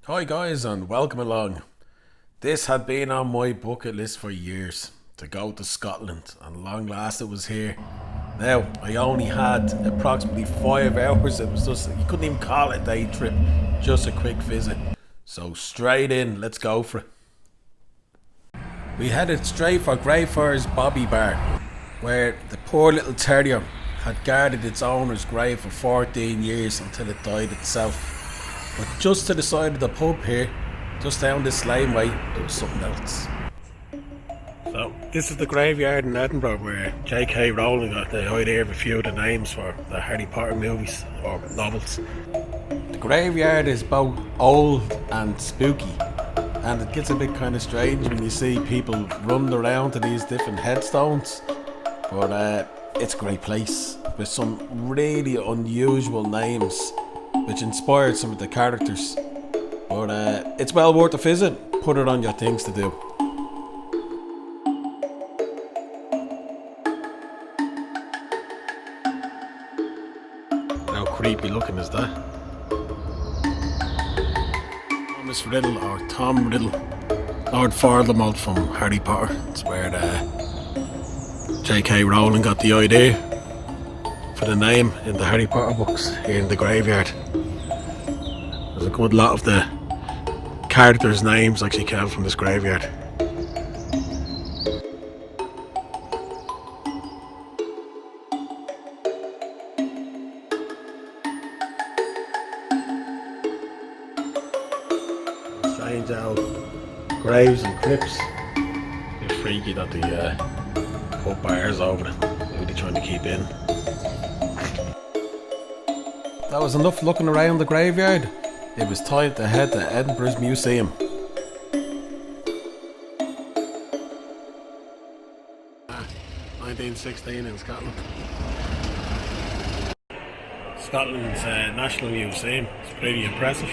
Hi guys and welcome along. This had been on my bucket list for years to go to Scotland, and long last it was here. Now I only had approximately 5 hours. It was just, you couldn't even call it a day trip, just a quick visit. So straight in, let's go for it. We headed straight for Greyfriars Bobby Bar, where the poor little terrier had guarded its owner's grave for 14 years until it died itself. But just to the side of the pub here, just down this laneway, there was something else. So, this is the graveyard in Edinburgh where J.K. Rowling got the idea of a few of the names for the Harry Potter movies or novels. The graveyard is both old and spooky, and it gets a bit kind of strange when you see people running around to these different headstones. But it's a great place with some really unusual names which inspired some of the characters. But it's well worth a visit. Put it on your things to do. How creepy looking is that? Thomas Riddle, or Tom Riddle, Lord Voldemort from Harry Potter. It's where J.K. Rowling got the idea for the name in the Harry Potter books here in the graveyard. There's a good lot of the characters' names actually came from this graveyard. Strange how graves and crypts, a bit freaky that the put bars over it. Maybe they're trying to keep in. That was enough looking around the graveyard. It was time to head to Edinburgh's museum. 1916 in Scotland. Scotland's National Museum. It's pretty impressive.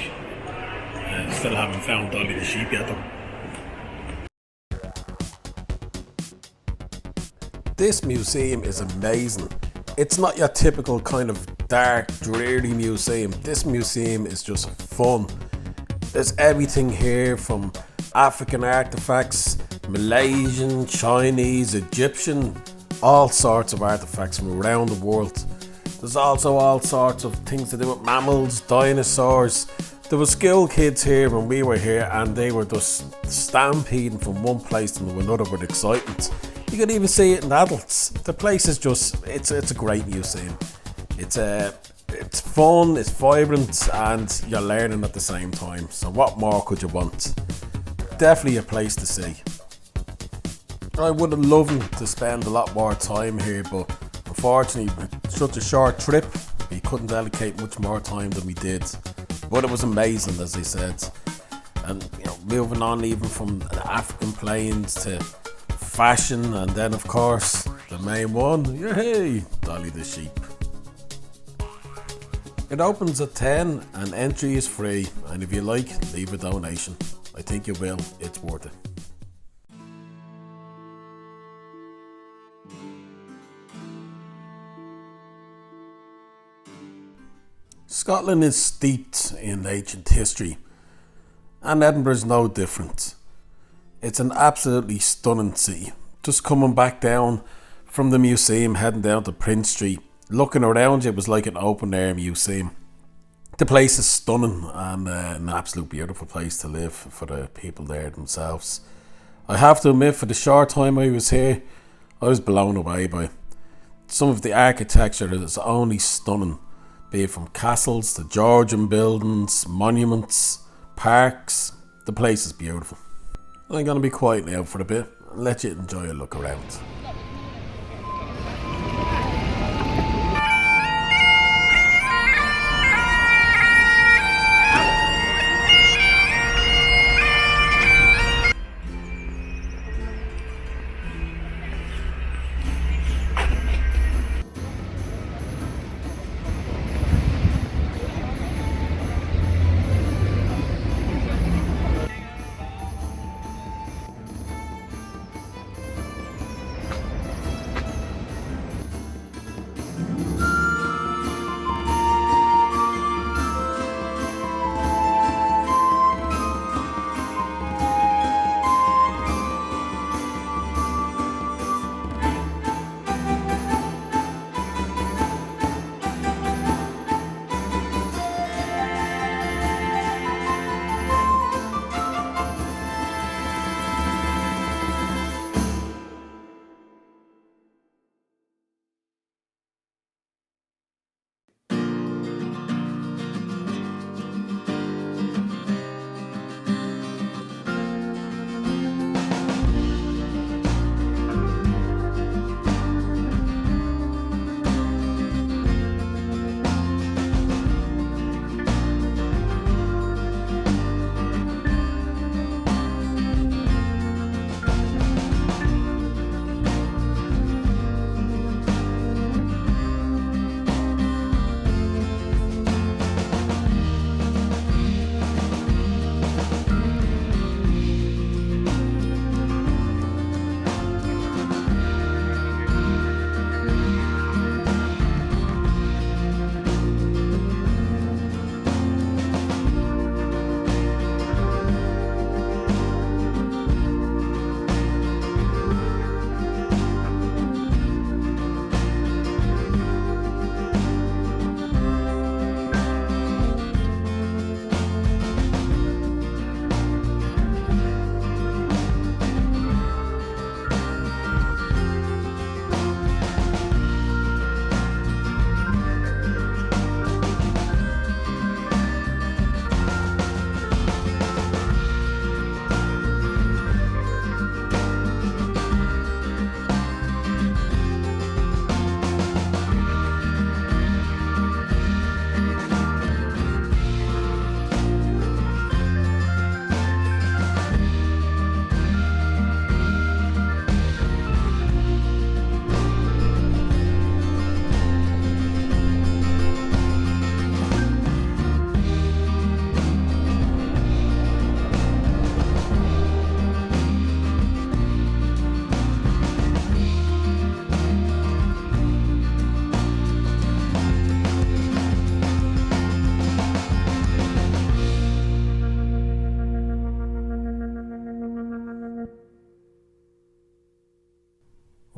Still haven't found Dolly the sheep yet though. This museum is amazing. It's not your typical kind of dark, dreary museum. This museum is just fun. There's everything here from African artifacts, Malaysian, Chinese, Egyptian, all sorts of artifacts from around the world. There's also all sorts of things to do with mammals, dinosaurs. There were school kids here when we were here and they were just stampeding from one place to another with excitement. You can even see it in adults. The place is just, it's a great museum. It's fun, it's vibrant, and you're learning at the same time. So what more could you want? Definitely a place to see. I would have loved to spend a lot more time here, but unfortunately with such a short trip, we couldn't dedicate much more time than we did. But it was amazing, as I said. And moving on even from the African plains to fashion, and then of course the main one, yay, Dolly the sheep. It opens at 10 and entry is free, and if you like, leave a donation. I think you will, it's worth it. Scotland is steeped in ancient history, and Edinburgh's no different. It's an absolutely stunning city. Just coming back down from the museum, heading down to Prince Street, looking around you, it was like an open air museum. The place is stunning and an absolute beautiful place to live for the people there themselves. I have to admit, for the short time I was here, I was blown away by some of the architecture that is only stunning, be it from castles to Georgian buildings, monuments, parks. The place is beautiful. I'm going to be quiet now for a bit and let you enjoy a look around.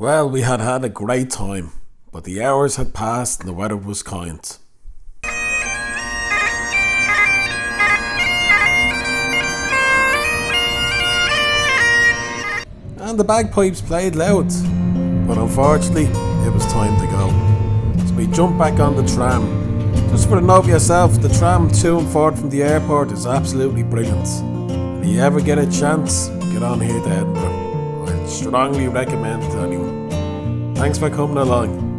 Well, we had had a great time, but the hours had passed and the weather was kind. And the bagpipes played loud, but unfortunately it was time to go. So we jumped back on the tram. Just for a note of yourself, the tram to and forth from the airport is absolutely brilliant. If you ever get a chance, get on here to Edinburgh. I'd strongly recommend it to anyone. Thanks for coming along.